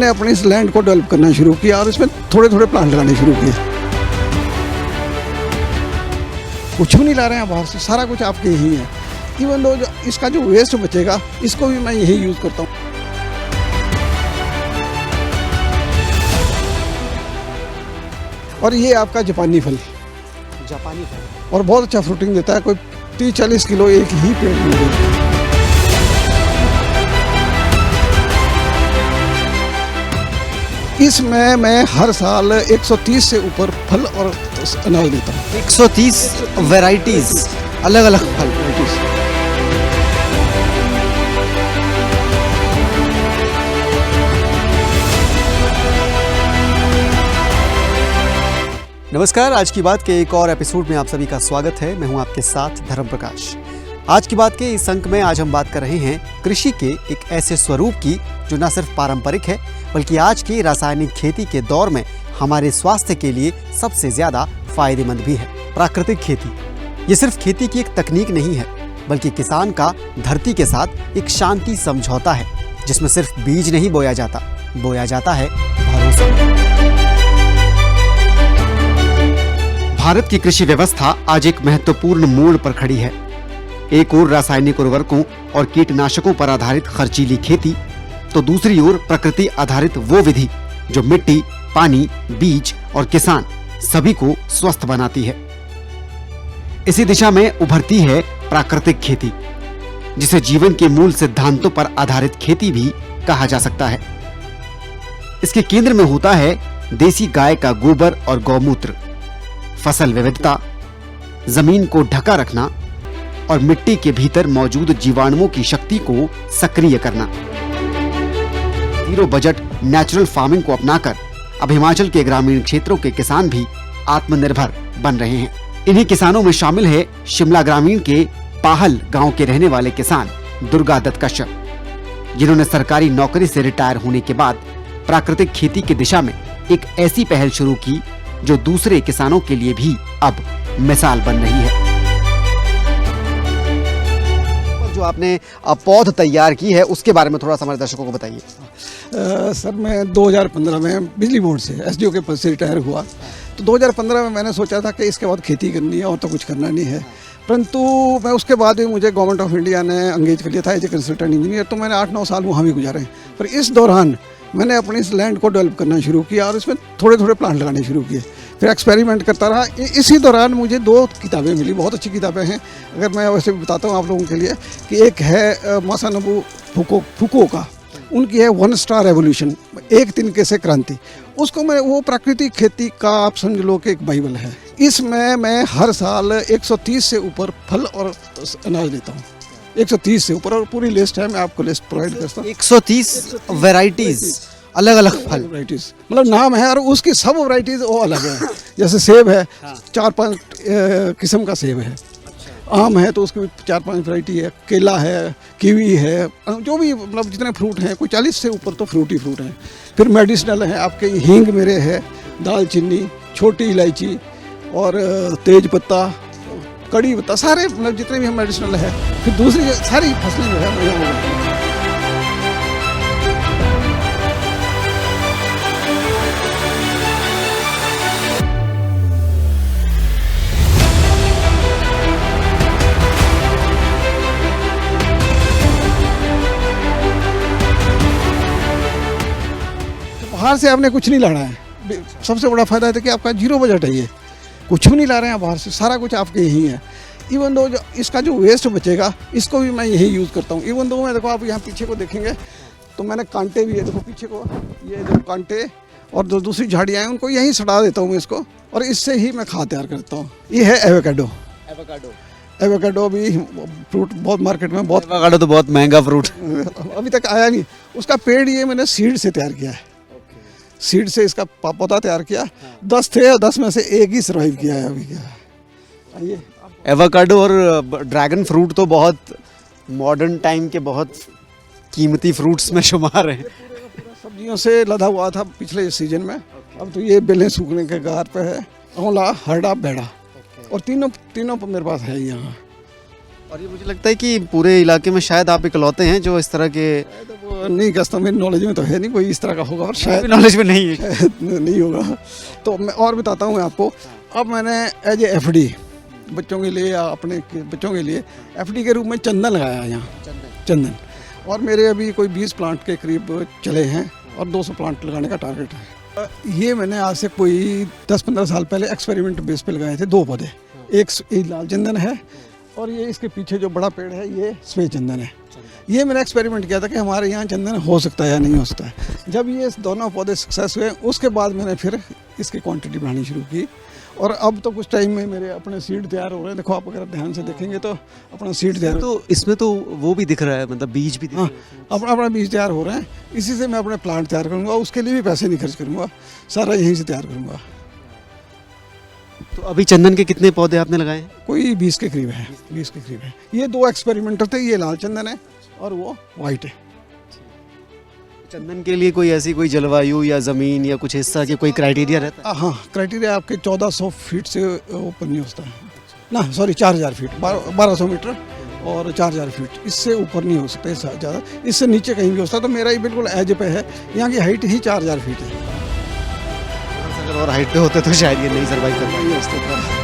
मैंने अपनी इस लैंड को डेवलप करना शुरू किया और इसमें थोड़े थोड़े प्लांट लगाने शुरू किए। कुछ भी नहीं ला रहे हैं बाहर से, सारा कुछ आपके यही है। इवन दो इसका जो वेस्ट बचेगा इसको भी मैं यही यूज़ करता हूँ। और ये आपका जापानी फल और बहुत अच्छा फ्रूटिंग देता है। कोई 30-40 किलो एक ही पेड़ में देता है। इसमें मैं हर साल 130 से ऊपर फल और अनाज देता हूँ। 130 वैरायटीज, अलग अलग फल। नमस्कार, आज की बात के एक और एपिसोड में आप सभी का स्वागत है। मैं हूं आपके साथ धर्म प्रकाश। आज की बात के इस अंक में आज हम बात कर रहे हैं कृषि के एक ऐसे स्वरूप की जो न सिर्फ पारंपरिक है बल्कि आज की रासायनिक खेती के दौर में हमारे स्वास्थ्य के लिए सबसे ज्यादा फायदेमंद भी है। प्राकृतिक खेती ये सिर्फ खेती की एक तकनीक नहीं है बल्कि किसान का धरती के साथ एक शांति समझौता है, जिसमें सिर्फ बीज नहीं बोया जाता है भरोसा। भारत की कृषि व्यवस्था आज एक महत्वपूर्ण मोड़ पर खड़ी है। एक ओर रासायनिक उर्वरकों और कीटनाशकों पर आधारित खर्चीली खेती, तो दूसरी ओर प्रकृति आधारित वो विधि जो मिट्टी, पानी, बीज और किसान सभी को स्वस्थ बनाती है। इसी दिशा में उभरती है प्राकृतिक खेती, जिसे जीवन के मूल सिद्धांतों पर आधारित खेती भी कहा जा सकता है। इसके केंद्र में होता है देसी गाय का गोबर और गौमूत्र, फसल विविधता, जमीन को ढका रखना और मिट्टी के भीतर मौजूद जीवाणुओं की शक्ति को सक्रिय करना। जीरो बजट नेचुरल फार्मिंग को अपनाकर अब हिमाचल के ग्रामीण क्षेत्रों के किसान भी आत्मनिर्भर बन रहे हैं। इन्हीं किसानों में शामिल है शिमला ग्रामीण के पाहल गांव के रहने वाले किसान दुर्गा दत्त कश्यप, जिन्होंने सरकारी नौकरी से रिटायर होने के बाद प्राकृतिक खेती की दिशा में एक ऐसी पहल शुरू की जो दूसरे किसानों के लिए भी अब मिसाल बन रही है। जो आपने पौध तैयार की है उसके बारे में थोड़ा सा हमारे दर्शकों को बताइए। सर, मैं 2015 में बिजली बोर्ड से एसडीओ के पद से रिटायर हुआ। तो 2015 में मैंने सोचा था कि इसके बाद खेती करनी है और तो कुछ करना नहीं है, परंतु मैं उसके बाद भी मुझे गवर्नमेंट ऑफ इंडिया ने एंगेज कर लिया था एज ए कंसल्टेंट इंजीनियर। तो मैंने 8-9 साल वहाँ भी गुजारे। पर इस दौरान मैंने अपनी इस लैंड को डेवलप करना शुरू किया और इसमें थोड़े थोड़े प्लांट लगाने शुरू किए। फिर एक्सपेरिमेंट करता रहा। इसी दौरान मुझे 2 किताबें मिली, बहुत अच्छी किताबें हैं। अगर मैं वैसे भी बताता हूँ आप लोगों के लिए कि एक है मासानोबु फुकुओका, उनकी है 1 स्टार रेवोल्यूशन, एक तिनके से क्रांति। उसको मैं वो प्राकृतिक खेती का आप समझ लो कि एक बाइबल है। इसमें मैं हर साल 130 से ऊपर फल और अनाज देता हूँ। 130 से ऊपर, और पूरी लिस्ट है, मैं आपको लिस्ट प्रोवाइड करता हूँ। 130 वैरायटीज, अलग अलग फल वैरायटीज, मतलब नाम है और उसकी सब वैरायटीज वो अलग है। जैसे सेब है, 4-5 किस्म का सेब है। आम है तो उसकी भी 4-5 वैरायटी है। केला है, कीवी है, जो भी मतलब जितने फ्रूट हैं, कोई 40 से ऊपर तो फ्रूट ही फ्रूट हैं। फिर मेडिसिनल है आपके, हींग मेरे है, दालचीनी, छोटी इलायची और तेज पत्ता, कड़ी पत्ता, सारे मतलब जितने भी हम मेडिसिनल है। फिर दूसरी सारी फसलें जो है बाहर से आपने कुछ नहीं लाना है। सबसे बड़ा फायदा है कि आपका जीरो बजट है। ये कुछ भी नहीं ला रहे हैं बाहर से, सारा कुछ आपके यही है। इवन दो इसका जो वेस्ट बचेगा इसको भी मैं यही यूज़ करता हूँ। इवन दो मैं देखो, आप यहाँ पीछे को देखेंगे तो मैंने कांटे भी है, देखो पीछे को, ये जो कांटे और जो दूसरी झाड़ियाँ हैं उनको यहीं सड़ा देता हूँ मैं इसको, और इससे ही मैं खाद तैयार करता हूँ। ये है एवोकाडो। एवोकाडो भी फ्रूट बहुत मार्केट में बहुत, एवोकाडो तो बहुत महंगा फ्रूट अभी तक आया नहीं। उसका पेड़ ये मैंने सीड से तैयार किया है। सीड से इसका पौधा तैयार किया। 10 थे और 10 में से एक ही सर्वाइव किया है अभी। क्या आइए, एवोकाडो और ड्रैगन फ्रूट तो बहुत मॉडर्न टाइम के बहुत कीमती फ्रूट्स में शुमार हैं। सब्जियों से लदा हुआ था पिछले सीजन में, अब तो ये बेलें सूखने के कगार पे है। औला, हरड़ा, बेड़ा, और तीनों मेरे पास है यहाँ। और ये मुझे लगता है कि पूरे इलाके में शायद आप इकलौते हैं जो इस तरह के वो नहीं कहता, मेरी नॉलेज में तो है नहीं कोई इस तरह का होगा, और शायद नॉलेज में नहीं है। नहीं होगा। तो मैं और बताता हूँ आपको, अब मैंने एज ए FD बच्चों के लिए या अपने बच्चों के लिए FD के रूप में चंदन लगाया है यहाँ, चंदन। और मेरे अभी कोई 20 प्लांट के करीब चले हैं और 200 प्लांट लगाने का टारगेट है। ये मैंने आज से कोई 10-15 साल पहले एक्सपेरिमेंट बेस पे लगाए थे 2 पौधे। एक लाल चंदन है और ये इसके पीछे जो बड़ा पेड़ है ये सफ़ेद चंदन है। ये मैंने एक्सपेरिमेंट किया था कि हमारे यहाँ चंदन हो सकता है या नहीं हो सकता है। जब ये दोनों पौधे सक्सेस हुए उसके बाद मैंने फिर इसकी क्वांटिटी बढ़ानी शुरू की, और अब तो कुछ टाइम में मेरे अपने सीड तैयार हो रहे हैं। देखो आप अगर ध्यान से देखेंगे तो अपना सीड तैयार, तो इसमें तो वो भी दिख रहा है, मतलब बीज भी दिख रहा है। अपना बीज तैयार हो रहे हैं। इसी से मैं अपने प्लांट तैयार करूँगा, उसके लिए भी पैसे नहीं खर्च करूँगा, सारा यहीं से तैयार करूँगा। तो अभी चंदन के कितने पौधे आपने लगाए हैं? कोई 20 के करीब है, 20 के करीब है। ये 2 एक्सपेरिमेंटर थे, ये लाल चंदन है और वो वाइट है। चंदन के लिए कोई ऐसी कोई जलवायु या ज़मीन या कुछ हिस्सा के कोई क्राइटेरिया रहता है? हाँ, क्राइटेरिया आपके 1400 फीट से ऊपर नहीं होता है ना, सॉरी 4000 फीट, 1200 मीटर और 4000 फीट, इससे ऊपर नहीं हो सकता, इससे ज़्यादा, इससे नीचे कहीं भी हो सकता। तो मेरा ही बिल्कुल एज पे है, यहाँ की हाइट ही 4000 फीट है। अगर और हाइट पे होते तो शायद ये नहीं सर्वाइव कर पाएंगे।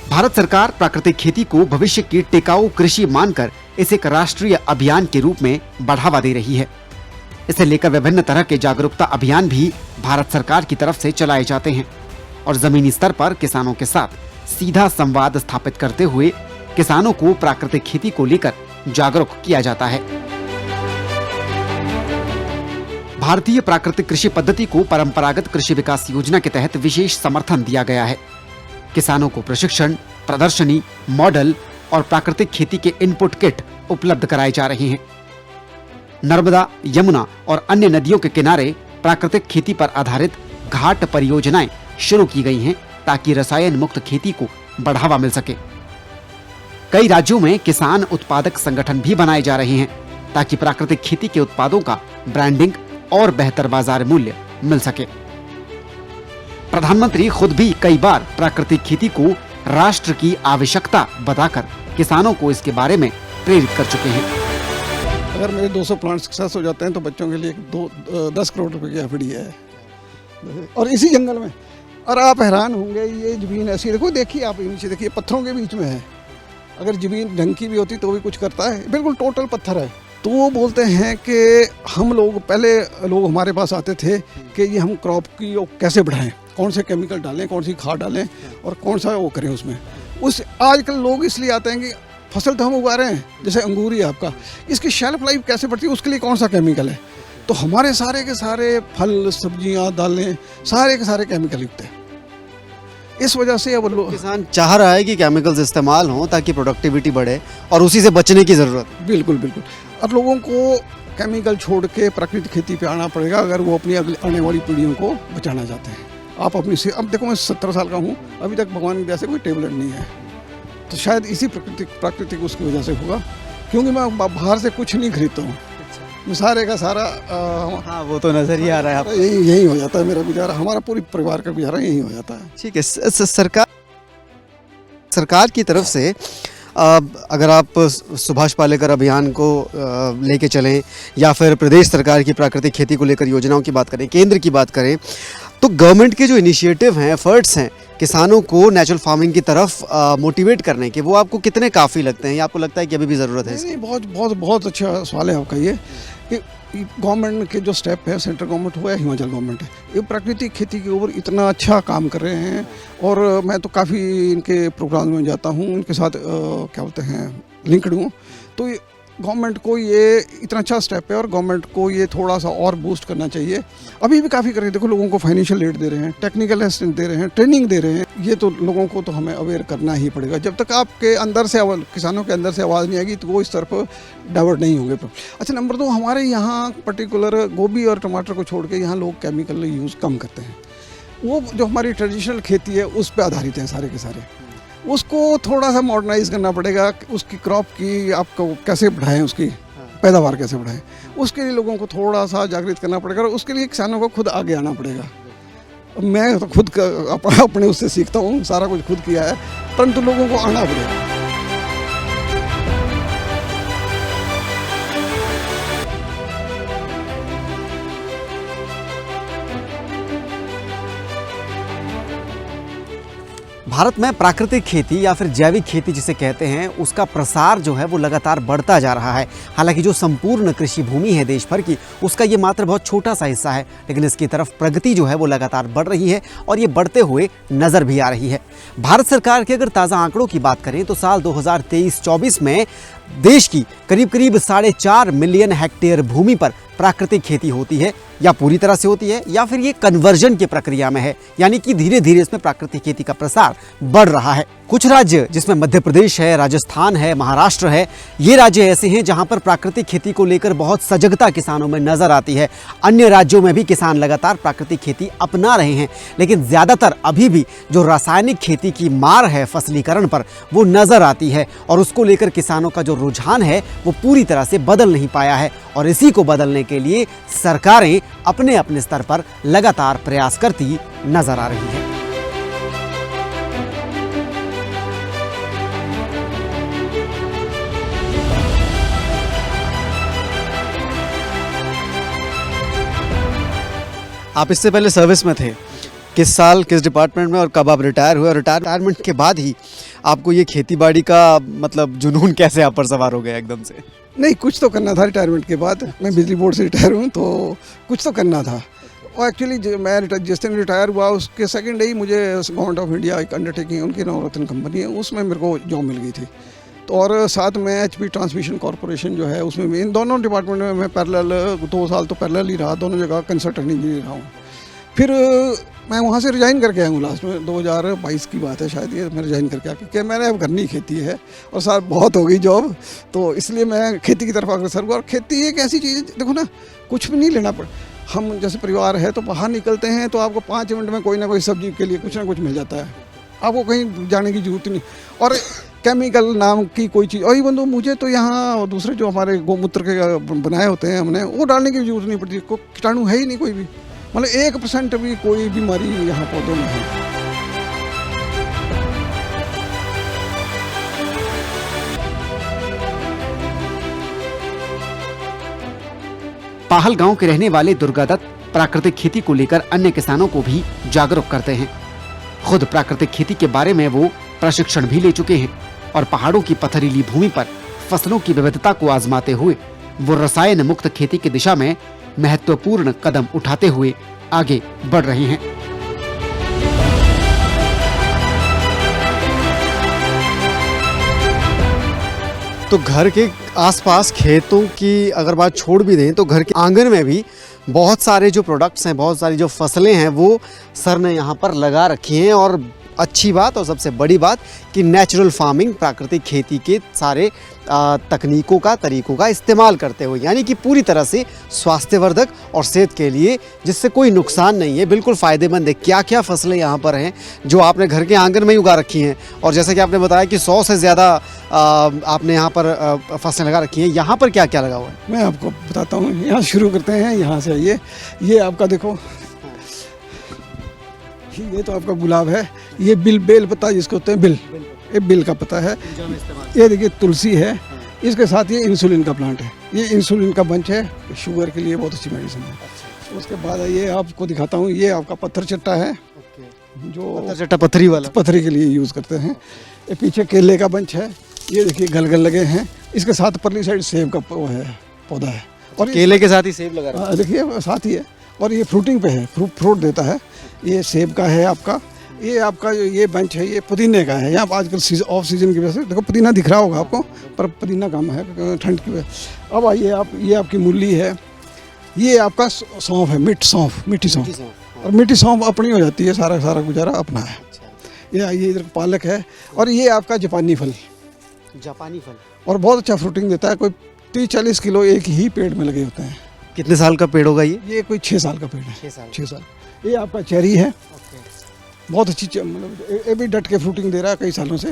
भारत सरकार प्राकृतिक खेती को भविष्य की टिकाऊ कृषि मानकर इसे एक राष्ट्रीय अभियान के रूप में बढ़ावा दे रही है। इसे लेकर विभिन्न तरह के जागरूकता अभियान भी भारत सरकार की तरफ से चलाए जाते हैं और जमीनी स्तर पर किसानों के साथ सीधा संवाद स्थापित करते हुए किसानों को प्राकृतिक खेती को लेकर जागरूक किया जाता है। भारतीय प्राकृतिक कृषि पद्धति को परंपरागत कृषि विकास योजना के तहत विशेष समर्थन दिया गया है। किसानों को प्रशिक्षण, प्रदर्शनी, मॉडल और प्राकृतिक खेती के इनपुट किट उपलब्ध कराए जा रहे हैं। नर्मदा, यमुना और अन्य नदियों के किनारे प्राकृतिक खेती पर आधारित घाट परियोजनाएं शुरू की गई हैं ताकि रसायन मुक्त खेती को बढ़ावा मिल सके। कई राज्यों में किसान उत्पादक संगठन भी बनाए जा रहे हैं ताकि प्राकृतिक खेती के उत्पादों का ब्रांडिंग और बेहतर बाजार मूल्य मिल सके। प्रधानमंत्री खुद भी कई बार प्राकृतिक खेती को राष्ट्र की आवश्यकता बताकर किसानों को इसके बारे में प्रेरित कर चुके हैं। अगर मेरे 200 प्लांट सक्सेस हो जाते हैं तो बच्चों के लिए 10 करोड़ रुपए की FD है, और इसी जंगल में। और आप हैरान होंगे, ये ज़मीन ऐसी, देखो, देखिए आप नीचे देखिए, पत्थरों के बीच में है। अगर ज़मीन ढंग की भी होती तो भी कुछ करता है, बिल्कुल टोटल पत्थर है। तो वो बोलते हैं कि हम लोग, पहले लोग हमारे पास आते थे कि ये हम क्रॉप की कैसे बढ़ाएं, कौन से केमिकल डालें, कौन सी खाद डालें और कौन सा वो करें उसमें। आजकल लोग इसलिए आते हैं कि फसल तो हम उगा रहे हैं, जैसे अंगूर ही आपका, इसकी शेल्फ लाइफ कैसे बढ़ती है, उसके लिए कौन सा केमिकल है। तो हमारे सारे के सारे फल, सब्जियां, दालें सारे के सारे केमिकल युक्त हैं। इस वजह से अब लोग, किसान चाह रहा है कि केमिकल्स इस्तेमाल हों ताकि प्रोडक्टिविटी बढ़े और उसी से बचने की ज़रूरत। बिल्कुल बिल्कुल। अब लोगों को केमिकल छोड़ के प्राकृतिक खेती पे आना पड़ेगा अगर वो अपनी आने वाली पीढ़ियों को बचाना चाहते हैं। आप अपनी से, अब देखो मैं 70 साल का हूँ, अभी तक भगवान की दया से कोई टेबलेट नहीं है। तो शायद इसी प्राकृतिक उसकी वजह से होगा, क्योंकि मैं बाहर से कुछ नहीं खरीदता हूँ। मैं सारे का सारा हाँ, वो तो नजर ही आ रहा है आपको। यही हो जाता है मेरा गुजारा, हमारा पूरी परिवार का गुजारा यही हो जाता है। ठीक है। सरकार की तरफ से अगर आप सुभाष पालेकर अभियान को लेके चलें या फिर प्रदेश सरकार की प्राकृतिक खेती को लेकर योजनाओं की बात करें, केंद्र की बात करें, तो गवर्नमेंट के जो इनिशिएटिव हैं, एफर्ट्स हैं किसानों को नेचुरल फार्मिंग की तरफ मोटिवेट करने के, वो आपको कितने काफ़ी लगते हैं या आपको लगता है कि अभी भी ज़रूरत है इसकी? नहीं, बहुत बहुत बहुत अच्छा सवाल है आपका ये, कि गवर्नमेंट के जो स्टेप है, सेंट्रल गवर्नमेंट हो या हिमाचल गवर्नमेंट है, ये प्राकृतिक खेती के ऊपर इतना अच्छा काम कर रहे हैं। और मैं तो काफ़ी इनके प्रोग्राम में जाता हूँ, उनके साथ क्या बोलते हैं, लिंक्ड हूँ। तो गवर्नमेंट को ये इतना अच्छा स्टेप है और गवर्नमेंट को ये थोड़ा सा और बूस्ट करना चाहिए। अभी भी काफ़ी कर रहे हैं, देखो लोगों को फाइनेंशियल एड दे रहे हैं, टेक्निकल असिस्टेंस दे रहे हैं, ट्रेनिंग दे रहे हैं। ये तो लोगों को तो हमें अवेयर करना ही पड़ेगा। जब तक आपके अंदर से, किसानों के अंदर से आवाज़ नहीं आएगी तो वो इस तरफ डाइवर्ट नहीं होंगे। अच्छा, नंबर 2, हमारे यहाँ पर्टिकुलर गोभी और टमाटर को छोड़ के यहाँ लोग केमिकल यूज़ कम करते हैं। वो जो हमारी ट्रेडिशनल खेती है उस पर आधारित हैं सारे के सारे। उसको थोड़ा सा मॉडर्नाइज करना पड़ेगा, उसकी क्रॉप की आपको कैसे बढ़ाएं उसकी पैदावार कैसे बढ़ाएं। उसके लिए लोगों को थोड़ा सा जागृत करना पड़ेगा और उसके लिए किसानों को खुद आगे आना पड़ेगा। मैं तो खुद अपने उससे सीखता हूँ, सारा कुछ खुद किया है, परंतु लोगों को आना पड़ेगा। भारत में प्राकृतिक खेती या फिर जैविक खेती जिसे कहते हैं, उसका प्रसार जो है वो लगातार बढ़ता जा रहा है। हालांकि जो संपूर्ण कृषि भूमि है देश भर की, उसका ये मात्र बहुत छोटा सा हिस्सा है, लेकिन इसकी तरफ प्रगति जो है वो लगातार बढ़ रही है और ये बढ़ते हुए नज़र भी आ रही है। भारत सरकार के अगर ताज़ा आंकड़ों की बात करें तो साल 2023-24 में देश की करीब 4.5 मिलियन हेक्टेयर भूमि पर प्राकृतिक खेती होती है, या पूरी तरह से होती है या फिर ये कन्वर्जन की प्रक्रिया में है, यानी कि धीरे धीरे इसमें प्राकृतिक खेती का प्रसार बढ़ रहा है। कुछ राज्य जिसमें मध्य प्रदेश है, राजस्थान है, महाराष्ट्र है, ये राज्य ऐसे हैं जहां पर प्राकृतिक खेती को लेकर बहुत सजगता किसानों में नजर आती है। अन्य राज्यों में भी किसान लगातार प्राकृतिक खेती अपना रहे हैं, लेकिन ज़्यादातर अभी भी जो रासायनिक खेती की मार है फसलीकरण पर, वो नज़र आती है और उसको लेकर किसानों का जो रुझान है वो पूरी तरह से बदल नहीं पाया है। और इसी को बदलने के लिए सरकारें अपने अपने स्तर पर लगातार प्रयास करती नजर आ रही है। आप इससे पहले सर्विस में थे, किस साल किस डिपार्टमेंट में और कब आप रिटायर हुए, और रिटायरमेंट के बाद ही आपको ये खेती बाड़ी का मतलब जुनून कैसे आप पर सवार हो गया एकदम से? नहीं, कुछ तो करना था रिटायरमेंट के बाद। मैं बिजली बोर्ड से रिटायर हूँ, तो कुछ तो करना था। और एक्चुअली मैं जिस दिन रिटायर हुआ उसके सेकंड डे ही मुझे गवर्नमेंट ऑफ इंडिया एक अंडरटेकिंग, उनकी नवरत्न कंपनी है, उसमें मेरे को जॉब मिल गई थी। तो और साथ में HP ट्रांसमिशन कॉरपोरेशन जो है, उसमें इन दोनों डिपार्टमेंट में मैं पैरेलल 2 साल तो पैरेलल ही रहा, दोनों जगह कंसल्टेंट इंजीनियर रहा हूँ। फिर मैं वहाँ से रिज़ाइन करके आया हूँ लास्ट में, 2022 की बात है शायद, ये मैं रिज़ाइन करके आके कि मैंने अब करनी खेती है और सर बहुत हो गई जॉब, तो इसलिए मैं खेती की तरफ अग्रसर हुआ। और खेती एक ऐसी चीज़ है, देखो ना, कुछ भी नहीं लेना पड़, हम जैसे परिवार है तो बाहर निकलते हैं तो आपको 5 मिनट में कोई ना कोई सब्जी के लिए कुछ ना कुछ मिल जाता है, आपको कहीं जाने की जरूरत नहीं। और केमिकल नाम की कोई चीज़, और इवन तो मुझे तो यहाँ दूसरे जो हमारे गौमूत्र के बनाए होते हैं हमने, वो डालने की जरूरत नहीं पड़ती, कोई कीटाणु है ही नहीं कोई भी, मतलब 1% भी कोई बीमारी यहाँ पौधों में है। पाहल गांव के रहने वाले दुर्गा दत्त प्राकृतिक खेती को लेकर अन्य किसानों को भी जागरूक करते हैं। खुद प्राकृतिक खेती के बारे में वो प्रशिक्षण भी ले चुके हैं और पहाड़ों की पथरीली भूमि पर फसलों की विविधता को आजमाते हुए वो रसायन मुक्त खेती की दिशा में महत्वपूर्ण कदम उठाते हुए आगे बढ़ रहे हैं। तो घर के आसपास खेतों की अगर बात छोड़ भी दें तो घर के आंगन में भी बहुत सारे जो प्रोडक्ट्स हैं, बहुत सारी जो फसलें हैं, वो सर ने यहाँ पर लगा रखी हैं। और अच्छी बात और सबसे बड़ी बात कि नेचुरल फार्मिंग, प्राकृतिक खेती के सारे तकनीकों का, तरीकों का इस्तेमाल करते हुए, यानी कि पूरी तरह से स्वास्थ्यवर्धक और सेहत के लिए जिससे कोई नुकसान नहीं है, बिल्कुल फ़ायदेमंद है। क्या क्या फसलें यहाँ पर हैं जो आपने घर के आंगन में ही उगा रखी हैं, और जैसे कि आपने बताया कि 100 से ज़्यादा आपने यहाँ पर फसलें लगा रखी हैं, यहाँ पर क्या क्या लगा हुआ है? मैं आपको बताता हूँ, यहाँ शुरू करते हैं, यहाँ से ये आपका देखो, ये तो आपका गुलाब है, ये बेल पत्ता जिसको होते हैं बिल, ये बिल का पत्ता है। ये देखिए तुलसी है, इसके साथ ये इंसुलिन का प्लांट है, ये इंसुलिन का बंच है, शुगर के लिए बहुत अच्छी मेडिसिन है। उसके बाद ये आपको दिखाता हूँ, ये आपका पत्थर चट्टा है, जो पत्थर चट्टा पथरी वाला, पथरी के लिए यूज़ करते हैं। ये पीछे केले का बंच है, ये देखिए गलगल लगे हैं, इसके साथ परली साइड सेब का वो है, पौधा है, और केले के साथ ही सेब लगा रहा है। देखिए साथ ही है, और ये फ्रूटिंग पे है, फ्रूट देता है। ये सेब का है आपका, ये आपका जो ये बेंच है ये पुदीने का है। यहाँ आजकल ऑफ सीजन की वजह से देखो पुदीना दिख रहा होगा आपको, पर पुदीना कम है ठंड की वजह। अब आइए आप, ये आपकी मूली है, ये आपका सौंफ है, मीठी सौंफ, और मीठी सौंफ अपनी हो जाती है, सारा गुजारा अपना है। ये आइए इधर पालक है, और ये आपका जापानी फल, और बहुत अच्छा फ्रूटिंग देता है। कोई 30-40 किलो एक ही पेड़ में लगे होते हैं। कितने साल का पेड़ होगा ये? ये कोई 6 साल का पेड़ है, 6 साल। ये आपका चेरी है, बहुत अच्छी, मतलब ये भी डट के फ्रूटिंग दे रहा है कई सालों से।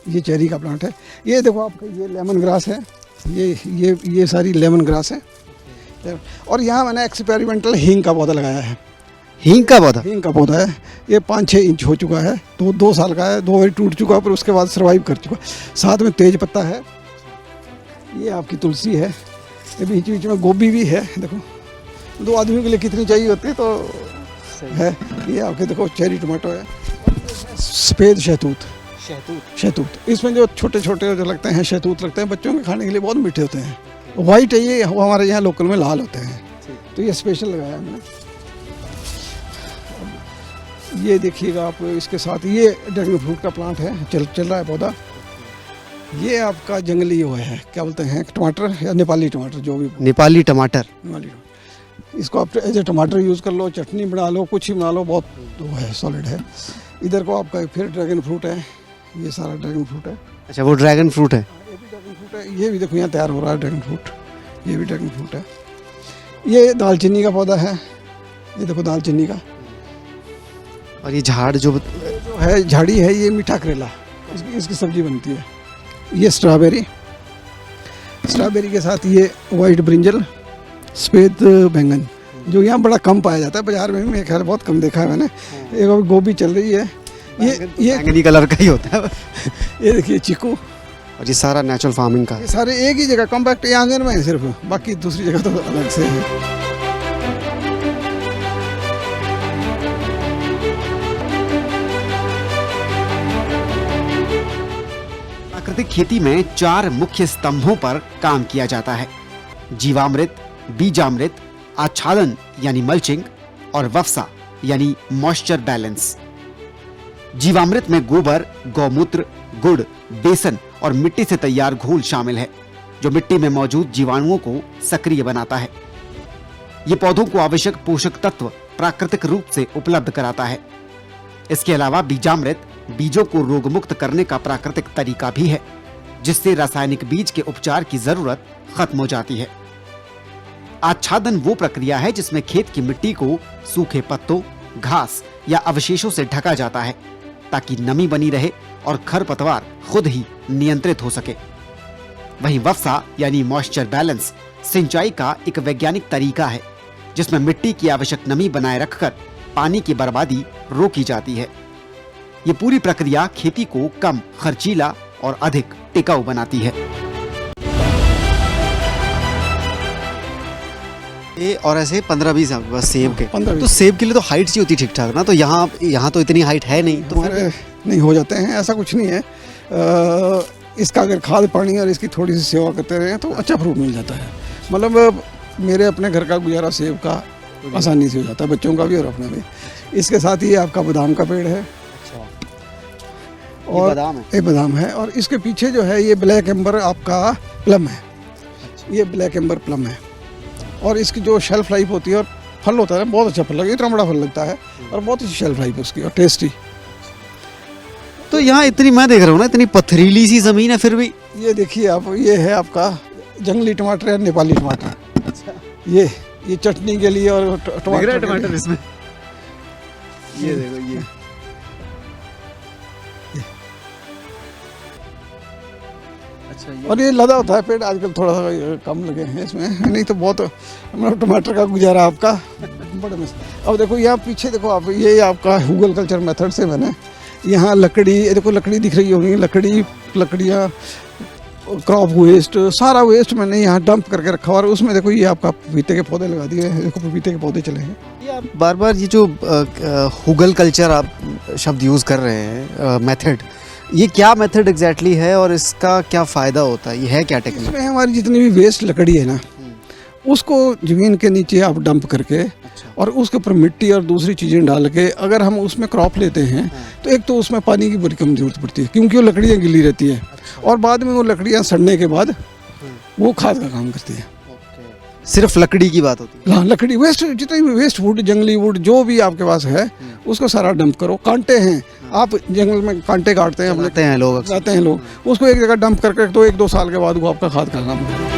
ये चेरी का प्लांट है। ये देखो आपका, ये लेमन ग्रास है, ये सारी लेमन ग्रास है। और यहाँ मैंने एक्सपेरिमेंटल हींग का पौधा लगाया है। हींग का पौधा? हींग का पौधा है, ये 5-6 इंच हो चुका है, 2 साल का है, 2 बार टूट चुका पर उसके बाद सर्वाइव कर चुका। साथ में तेज पत्ता है, ये आपकी तुलसी है, ये बीच बीच में गोभी भी है। देखो 2 आदमियों के लिए कितनी चाहिए होती है तो है। ये आपके देखो चेरी टमाटो है, सफ़ेद शहतूत। इसमें जो छोटे छोटे जो लगते हैं शहतूत लगते हैं, बच्चों के खाने के लिए बहुत मीठे होते हैं। वाइट है ये, वो हमारे यहाँ लोकल में लाल होते हैं, तो ये स्पेशल लगाया है मैंने। ये देखिएगा आप, इसके साथ ये ड्रैगन फ्रूट का प्लांट है, चल रहा है पौधा। ये आपका जंगली वो है, क्या बोलते हैं, टमाटर या नेपाली टमाटर, जो भी नेपाली टमाटर। इसको आप एज ए टमाटर यूज़ कर लो, चटनी बना लो, कुछ ही बना लो, बहुत वो है, सॉलिड है। इधर को आपका फिर ड्रैगन फ्रूट है, ये सारा ड्रैगन फ्रूट है। अच्छा, वो ड्रैगन फ्रूट है? ये भी ड्रैगन फ्रूट है, ये भी देखो यहाँ तैयार हो रहा है ड्रैगन फ्रूट, ये भी ड्रैगन फ्रूट है। ये दालचीनी का पौधा है, ये देखो दालचीनी का। और ये झाड़ जो है, झाड़ी है, ये मीठा करेला, इसकी सब्जी बनती है। ये स्ट्रॉबेरी के साथ ये वाइट ब्रिंजल, सफ़ेद बैंगन, जो यहाँ बड़ा कम पाया जाता है, बाजार में भी मेरे ख्याल बहुत कम देखा है मैंने। एक अभी गोभी चल रही है, ये बैंगनी कलर का ही होता है। ये देखिए चीकू। और ये सारा नेचुरल फार्मिंग का? ये सारे एक ही जगह कॉम्पैक्ट ये आंगन में है सिर्फ, बाकी दूसरी जगह तो अलग से है। प्राकृतिक खेती में 4 मुख्य स्तंभों पर काम किया जाता है: जीवामृत, बीजामृत, आच्छादन यानी मल्चिंग और वफसा यानी मॉइस्चर बैलेंस। जीवामृत में गोबर, गौमूत्र, गुड़, बेसन और मिट्टी से तैयार घोल शामिल है, जो मिट्टी में मौजूद जीवाणुओं को सक्रिय बनाता है। ये पौधों को आवश्यक पोषक तत्व प्राकृतिक रूप से उपलब्ध कराता है। इसके अलावा बीजामृत बीजों को रोगमुक्त करने का प्राकृतिक तरीका भी है, जिससे रासायनिक बीज के उपचार की जरूरत खत्म हो जाती है। आच्छादन वो प्रक्रिया है जिसमें खेत की मिट्टी को सूखे पत्तों, घास या अवशेषों से ढका जाता है, ताकि नमी बनी रहे और खरपतवार खुद ही नियंत्रित हो सके। वहीं वफसा यानी मॉइस्चर बैलेंस सिंचाई का एक वैज्ञानिक तरीका है, जिसमें मिट्टी की आवश्यक नमी बनाए रखकर पानी की बर्बादी रोकी जाती है। ये पूरी प्रक्रिया खेती को कम खर्चीला और अधिक टिकाऊ बनाती है। ये और ऐसे 15-20 आपके पास सेब के? 15-20। तो सेब के लिए तो हाइट चाहिए होती ठीक ठाक ना, तो यहाँ तो इतनी हाइट है नहीं, तो फिर नहीं हो जाते हैं, ऐसा कुछ नहीं है। इसका अगर खाद पानी और इसकी थोड़ी सी सेवा करते रहे तो अच्छा फ्रूट मिल जाता है। मतलब मेरे अपने घर का गुजारा सेब का आसानी से हो जाता है, बच्चों का भी और अपना भी। इसके साथ ही आपका बादाम का पेड़ है, और ये बादाम है, और इसके पीछे जो है ये ब्लैक एम्बर आपका प्लम है। ये ब्लैक एम्बर प्लम है, और इसकी जो शेल्फ लाइफ होती है और फल होता है, बहुत अच्छा फल लगता है, इतना बड़ा फल लगता है और बहुत अच्छी शेल्फ लाइफ है उसकी, और टेस्टी। तो यहाँ इतनी, मैं देख रहा हूँ ना, इतनी पथरीली सी जमीन है, फिर भी ये देखिए आप, ये है आपका जंगली टमाटर या नेपाली टमाटर। अच्छा। ये चटनी के लिए और टमाटर इसमें, ये देखो ये और ये लदा होता है पेड़, आजकल थोड़ा सा कम लगे हैं इसमें, नहीं तो बहुत मतलब टमाटर का गुजारा आपका बड़ा मस्त। अब देखो यहाँ पीछे देखो आप, ये आपका हुगल कल्चर मेथड से मैंने यहाँ लकड़ी, देखो लकड़ी दिख रही होगी, लकड़ियाँ, क्रॉप वेस्ट, सारा वेस्ट मैंने यहाँ डंप करके रखा, और उसमें देखो ये आपका पपीते के पौधे लगा दिए हैं, देखो पपीते के पौधे चले हैं। ये आप बार बार ये जो हुगल कल्चर आप शब्द यूज़ कर रहे हैं, मेथड, ये क्या मेथड एग्जैक्टली है और इसका क्या फ़ायदा होता है? ये है क्या टेक्निक? इसमें हमारी जितनी भी वेस्ट लकड़ी है ना, उसको ज़मीन के नीचे आप डंप करके, और उसके ऊपर मिट्टी और दूसरी चीज़ें डाल के अगर हम उसमें क्रॉप लेते हैं, तो एक तो उसमें पानी की बड़ी कम जरूरत पड़ती है, क्योंकि वो लकड़ियाँ गिली रहती है, और बाद में वो लकड़ियाँ सड़ने के बाद वो खाद का काम करती है। सिर्फ लकड़ी की बात होती है? हाँ, लकड़ी वेस्ट, जितनी भी वेस्ट वुड, जंगली वुड जो भी आपके पास है, उसको सारा डंप करो। कांटे हैं, आप जंगल में कांटे काटते हैं, अपने हैं लोग, जाते हैं लोग, उसको एक जगह डंप करके तो 1-2 साल के बाद वो आपका खाद का काम करेगा।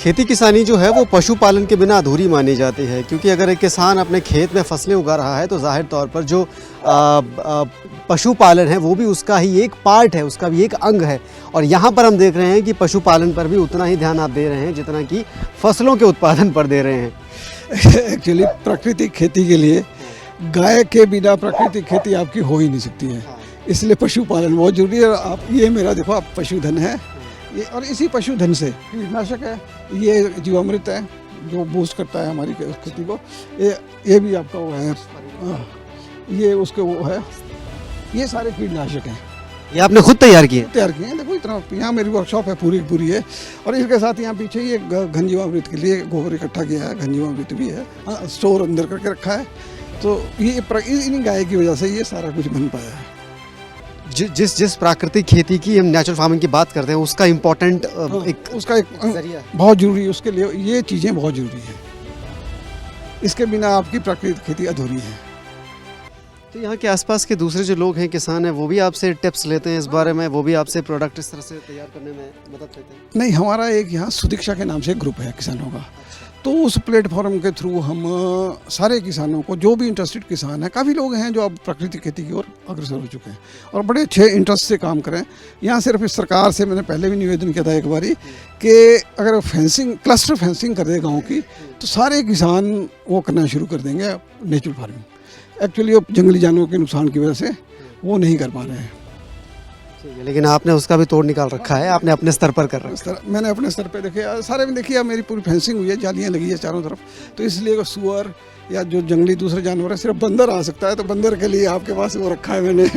खेती किसानी जो है वो पशुपालन के बिना अधूरी मानी जाती है, क्योंकि अगर एक किसान अपने खेत में फसलें उगा रहा है तो जाहिर तौर पर जो पशुपालन है वो भी उसका ही एक पार्ट है, उसका भी एक अंग है। और यहाँ पर हम देख रहे हैं कि पशुपालन पर भी उतना ही ध्यान आप दे रहे हैं जितना कि फसलों के उत्पादन पर दे रहे हैं। एक्चुअली प्राकृतिक खेती के लिए गाय के बिना प्राकृतिक खेती आपकी हो ही नहीं सकती है, इसलिए पशुपालन बहुत जरूरी है। आप ये मेरा देखो, आप पशुधन है ये, और इसी पशुधन से कीटनाशक है, ये जीवामृत है जो बूस्ट करता है हमारी खेती को, ये भी आपका वो है, ये उसके वो है, ये सारे कीटनाशक हैं, ये आपने खुद तैयार किए? तैयार किए हैं। देखो इतना, यहाँ मेरी वर्कशॉप है पूरी है, और इसके साथ यहाँ पीछे ये घन जीवामृत के लिए गोबर इकट्ठा किया है, घन जीवामृत भी है, स्टोर अंदर करके रखा है। तो ये इन्हीं गाय की वजह से ये सारा कुछ बन पाया है। जिस प्राकृतिक खेती की हम नेचुरल फार्मिंग की बात करते हैं उसका इम्पोर्टेंट उसका एक बहुत जरूरी है, उसके लिए ये चीज़ें बहुत जरूरी है, इसके बिना आपकी प्राकृतिक खेती अधूरी है। तो यहाँ के आसपास के दूसरे जो लोग हैं, किसान हैं, वो भी आपसे टिप्स लेते हैं इस बारे में, वो भी आपसे प्रोडक्ट इस तरह से तैयार करने में मदद लेते हैं? नहीं, हमारा एक यहाँ सुदीक्षा के नाम से एक ग्रुप है किसानों का, तो उस प्लेटफॉर्म के थ्रू हम सारे किसानों को, जो भी इंटरेस्टेड किसान है, काफ़ी लोग हैं जो अब प्राकृतिक खेती की ओर अग्रसर हो चुके हैं और बड़े अच्छे इंटरेस्ट से काम करें। यहाँ सिर्फ इस सरकार से मैंने पहले भी निवेदन किया था एक बारी कि अगर फेंसिंग, क्लस्टर फेंसिंग कर दे गाँव की, तो सारे किसान वो करना शुरू कर देंगे नेचुरल फार्मिंग। एक्चुअली वो जंगली जानवरों के नुकसान की वजह से वो नहीं कर पा रहे हैं, लेकिन आपने उसका भी तोड़ निकाल रखा है, आपने अपने स्तर पर कर रखा है। मैंने अपने स्तर पे देखे, सारे में देखिए, मेरी पूरी फेंसिंग हुई है, जालियाँ लगी है चारों तरफ, तो इसलिए सुअर या जो जंगली दूसरे जानवर है, सिर्फ बंदर आ सकता है, तो बंदर के लिए आपके पास वो रखा है मैंने।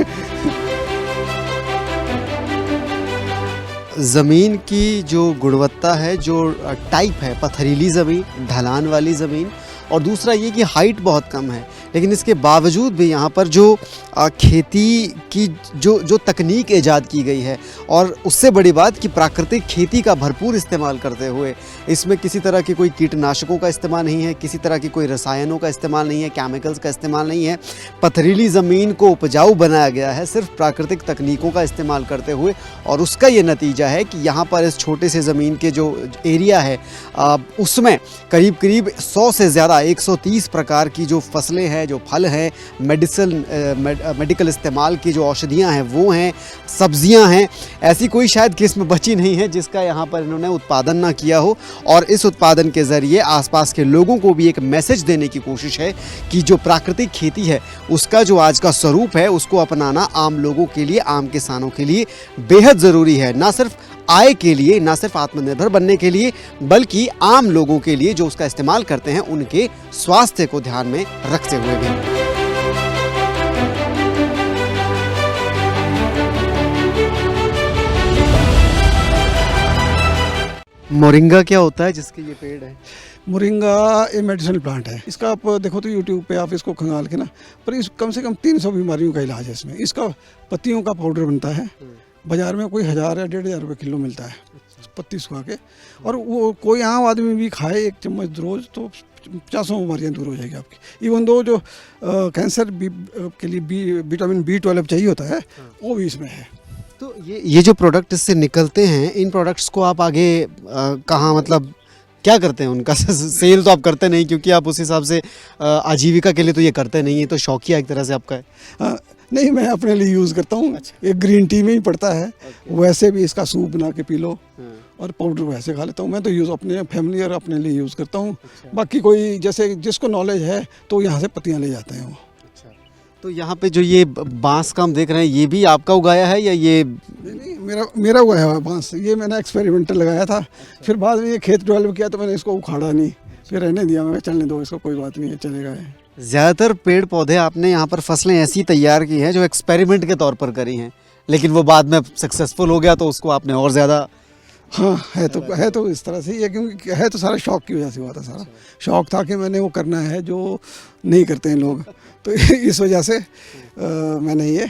ज़मीन की जो गुणवत्ता है, जो टाइप है, पथरीली ज़मीन, ढलान वाली ज़मीन, और दूसरा ये कि हाइट बहुत कम है, लेकिन इसके बावजूद भी यहाँ पर जो खेती की जो तकनीक ईजाद की गई है, और उससे बड़ी बात कि प्राकृतिक खेती का भरपूर इस्तेमाल करते हुए, इसमें किसी तरह की कोई कीटनाशकों का इस्तेमाल नहीं है, किसी तरह की कोई रसायनों का इस्तेमाल नहीं है, केमिकल्स का इस्तेमाल नहीं है। पथरीली ज़मीन को उपजाऊ बनाया गया है सिर्फ प्राकृतिक तकनीकों का इस्तेमाल करते हुए, और उसका ये नतीजा है कि यहाँ पर इस छोटे से ज़मीन के जो एरिया है उसमें करीब 100 से ज़्यादा 130 प्रकार की जो फसलें हैं, जो फल हैं, मेडिकल इस्तेमाल की जो औषधियाँ हैं वो हैं, सब्जियाँ हैं, ऐसी कोई शायद किस्म बची नहीं है जिसका यहाँ पर इन्होंने उत्पादन ना किया हो। और इस उत्पादन के ज़रिए आसपास के लोगों को भी एक मैसेज देने की कोशिश है कि जो प्राकृतिक खेती है उसका जो आज का स्वरूप है उसको अपनाना आम लोगों के लिए, आम किसानों के लिए बेहद ज़रूरी है, ना सिर्फ आय के लिए, ना सिर्फ आत्मनिर्भर बनने के लिए, बल्कि आम लोगों के लिए जो उसका इस्तेमाल करते हैं उनके स्वास्थ्य को ध्यान में रखते हुए भी। मोरिंगा क्या होता है जिसके ये पेड़ है? मोरिंगा ये मेडिसिनल प्लांट है, इसका आप देखो तो यूट्यूब पे आप इसको खंगाल के ना, पर इस कम से कम 300 बीमारियों का इलाज है इसमें। इसका पत्तियों का पाउडर बनता है, बाजार में कोई 1000 या 1500 रुपये किलो मिलता है पत्ती सुखा के, और वो कोई आम आदमी भी खाए 1 चम्मच रोज़ तो 50 बीमारियाँ दूर हो जाएगी आपकी। इवन दो जो कैंसर के लिए विटामिन B12 चाहिए होता है वो भी इसमें है। तो ये जो प्रोडक्ट इससे निकलते हैं, इन प्रोडक्ट्स को आप आगे कहाँ, मतलब क्या करते हैं उनका? सेल तो आप करते नहीं, क्योंकि आप उस हिसाब से आजीविका के लिए तो ये करते नहीं है, तो शौकिया एक तरह से आपका है। नहीं, मैं अपने लिए यूज़ करता हूँ। ये ग्रीन टी में ही पड़ता है, वैसे भी इसका सूप बना के पी लो, और पाउडर वैसे खा लेता हूँ। मैं तो यूज़ अपने फैमिली और अपने लिए यूज़ करता हूँ। बाकी कोई जैसे जिसको नॉलेज है तो यहाँ से पत्तियाँ ले जाते हैं वो। तो यहाँ पे जो ये बांस का हम देख रहे हैं, ये भी आपका उगाया है या ये? नहीं, मेरा उगाया हुआ है बांस। ये मैंने एक्सपेरिमेंटल लगाया था, फिर बाद में ये खेत डेवलप किया तो मैंने इसको उखाड़ा नहीं, फिर रहने दिया, मैं चलने दो इसको, कोई बात नहीं है, चलेगा। ज़्यादातर पेड़ पौधे आपने यहाँ पर फसलें ऐसी तैयार की हैं जो एक्सपेरिमेंट के तौर पर करी हैं, लेकिन वो बाद में सक्सेसफुल हो गया तो उसको आपने और ज़्यादा। हाँ, है तो इस तरह से ही है, क्योंकि है तो सारा शौक की वजह से हुआ था। सारा शौक था कि मैंने वो करना है जो नहीं करते हैं लोग, तो इस वजह से मैंने ये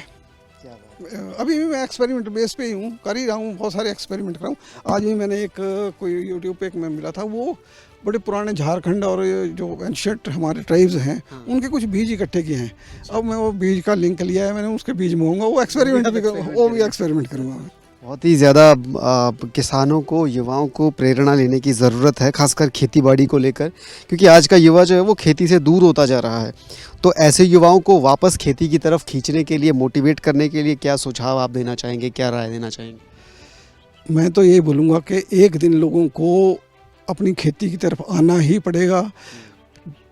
अभी भी मैं एक्सपेरिमेंट बेस पे ही हूँ, कर ही रहा हूँ, बहुत सारे एक्सपेरिमेंट कर रहा हूँ। आज भी मैंने एक कोई यूट्यूब पे एक मैं मिला था, वो बड़े पुराने झारखंड और जो एंशिएंट हमारे ट्राइब्स हैं उनके कुछ बीज इकट्ठे किए हैं। अब मैं वो बीज का लिंक लिया है मैंने, उसके बीज मंगाऊंगा, वो एक्सपेरिमेंट भी करूँगा, वो भी एक्सपेरिमेंट करूँगा मैं। बहुत ही ज़्यादा किसानों को, युवाओं को प्रेरणा लेने की ज़रूरत है, खासकर खेतीबाड़ी को लेकर, क्योंकि आज का युवा जो है वो खेती से दूर होता जा रहा है। तो ऐसे युवाओं को वापस खेती की तरफ खींचने के लिए, मोटिवेट करने के लिए क्या सुझाव आप देना चाहेंगे, क्या राय देना चाहेंगे? मैं तो ये बोलूँगा कि एक दिन लोगों को अपनी खेती की तरफ आना ही पड़ेगा।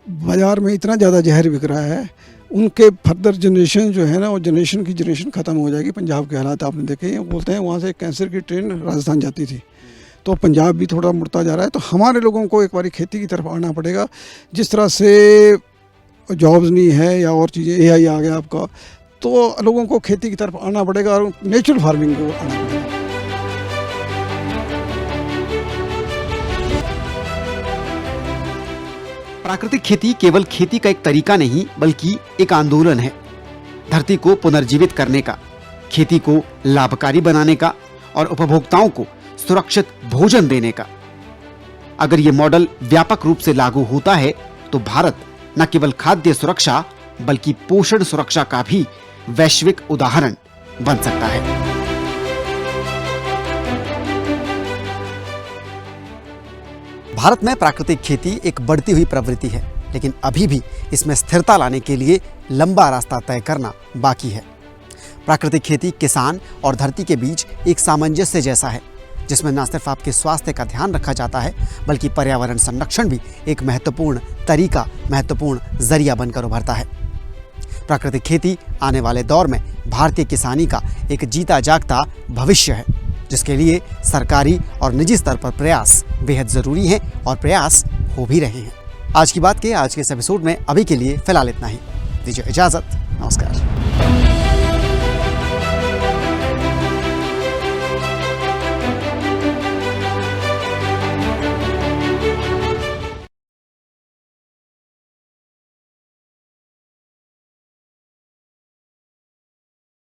बाज़ार में इतना ज़्यादा जहर बिक रहा है, उनके फर्दर जनरेशन जो है ना, वो जनरेशन की जनरेशन ख़त्म हो जाएगी। पंजाब के हालात आपने देखे हैं, बोलते हैं वहाँ से कैंसर की ट्रेन राजस्थान जाती थी, तो पंजाब भी थोड़ा मुड़ता जा रहा है। तो हमारे लोगों को एक बारी खेती की तरफ आना पड़ेगा। जिस तरह से जॉब्स नहीं है या और चीज़ें, AI आ गया आपका, तो लोगों को खेती की तरफ आना पड़ेगा और नेचुरल फार्मिंग को आना पड़ेगा। प्राकृतिक खेती केवल खेती का एक तरीका नहीं बल्कि एक आंदोलन है, धरती को पुनर्जीवित करने का, खेती को लाभकारी बनाने का और उपभोक्ताओं को सुरक्षित भोजन देने का। अगर ये मॉडल व्यापक रूप से लागू होता है तो भारत न केवल खाद्य सुरक्षा बल्कि पोषण सुरक्षा का भी वैश्विक उदाहरण बन सकता है। भारत में प्राकृतिक खेती एक बढ़ती हुई प्रवृत्ति है, लेकिन अभी भी इसमें स्थिरता लाने के लिए लंबा रास्ता तय करना बाकी है। प्राकृतिक खेती किसान और धरती के बीच एक सामंजस्य जैसा है, जिसमें न सिर्फ आपके स्वास्थ्य का ध्यान रखा जाता है बल्कि पर्यावरण संरक्षण भी एक महत्वपूर्ण तरीका, महत्वपूर्ण जरिया बनकर उभरता है। प्राकृतिक खेती आने वाले दौर में भारतीय किसानी का एक जीता जागता भविष्य है, जिसके लिए सरकारी और निजी स्तर पर प्रयास बेहद ज़रूरी हैं और प्रयास हो भी रहे हैं। आज की बात के आज के इस एपिसोड में अभी के लिए फिलहाल इतना ही। दीजिए इजाज़त, नमस्कार।